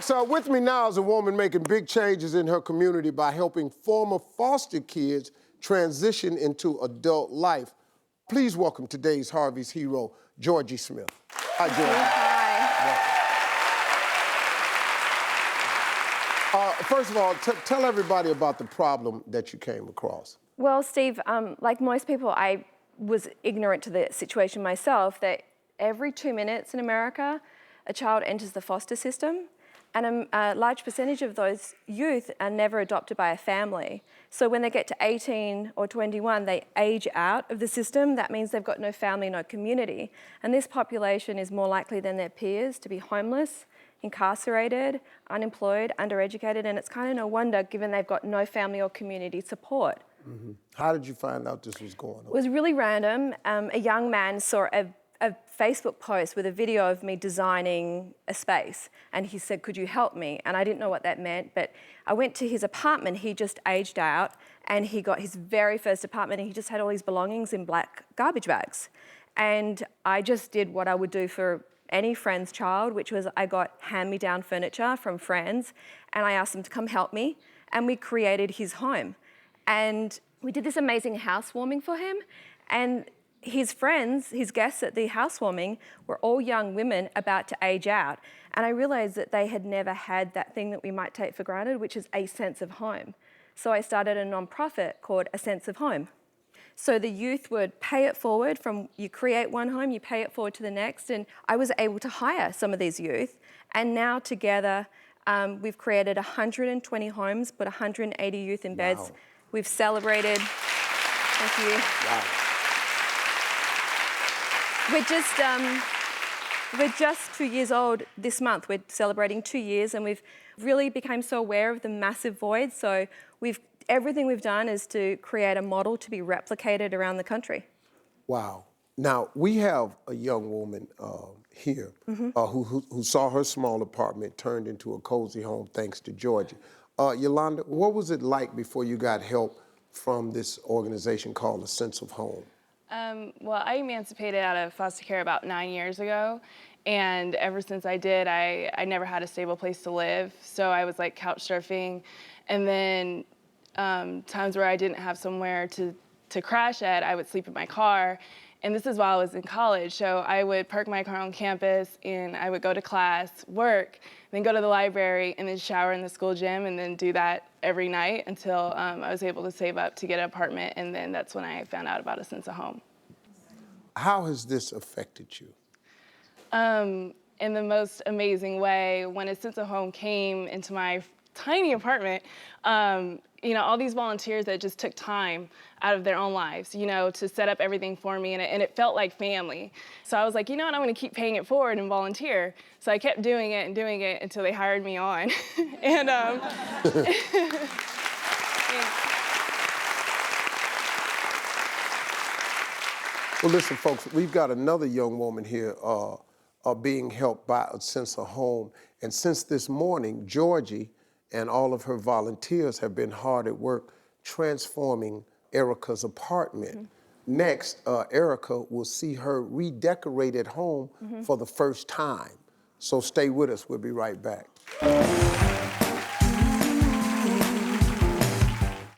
folks, with me now is a woman making big changes in her community by helping former foster kids transition into adult life. Please welcome today's Harvey's hero, Georgie Smith. Hi, Georgie. Hi. First of all, tell everybody about the problem that you came across. Well, Steve, like most people, I was ignorant to the situation myself that every 2 minutes in America, a child enters the foster system, and a large percentage of those youth are never adopted by a family. So when they get to 18 or 21, they age out of the system. That means they've got no family, no community. And this population is more likely than their peers to be homeless, incarcerated, unemployed, undereducated, and it's kind of no wonder given they've got no family or community support. Mm-hmm. How did you find out this was going on? It was really random. A young man saw a Facebook post with a video of me designing a space, and he said, "Could you help me?" And I didn't know what that meant, but I went to his apartment. He just aged out, and he got his very first apartment, and he just had all his belongings in black garbage bags. And I just did what I would do for any friend's child, which was I got hand-me-down furniture from friends, and I asked them to come help me, and we created his home. And we did this amazing housewarming for him, and his friends, his guests at the housewarming, were all young women about to age out. And I realized that they had never had that thing that we might take for granted, which is a sense of home. So I started a nonprofit called A Sense of Home. So the youth would pay it forward from, you create one home, you pay it forward to the next, and I was able to hire some of these youth. And now together, we've created 120 homes, put 180 youth in beds. Wow. We've celebrated, thank you. Wow. We're just 2 years old this month. We're celebrating 2 years, and we've really become so aware of the massive void. So everything we've done is to create a model to be replicated around the country. Wow. Now, we have a young woman here who saw her small apartment turned into a cozy home thanks to Georgie. Yolanda, what was it like before you got help from this organization called A Sense of Home? Well, I emancipated out of foster care about 9 years ago, and ever since I did, I never had a stable place to live, so I was like couch surfing, and then times where I didn't have somewhere to crash at, I would sleep in my car, and this is while I was in college, so I would park my car on campus, and I would go to class, work, then go to the library, and then shower in the school gym, and then do that every night until I was able to save up to get an apartment, and then that's when I found out about A Sense of Home. How has this affected you? In the most amazing way. When A Sense of Home came into my tiny apartment, you know, all these volunteers that just took time out of their own lives, you know, to set up everything for me, and it felt like family. So I was like, you know what, I'm gonna keep paying it forward and volunteer. So I kept doing it until they hired me on. And Well, listen, folks, we've got another young woman here being helped by A Sense of Home. And since this morning, Georgie and all of her volunteers have been hard at work transforming Erica's apartment. Next, Erica will see her redecorated home for the first time. So stay with us, we'll be right back.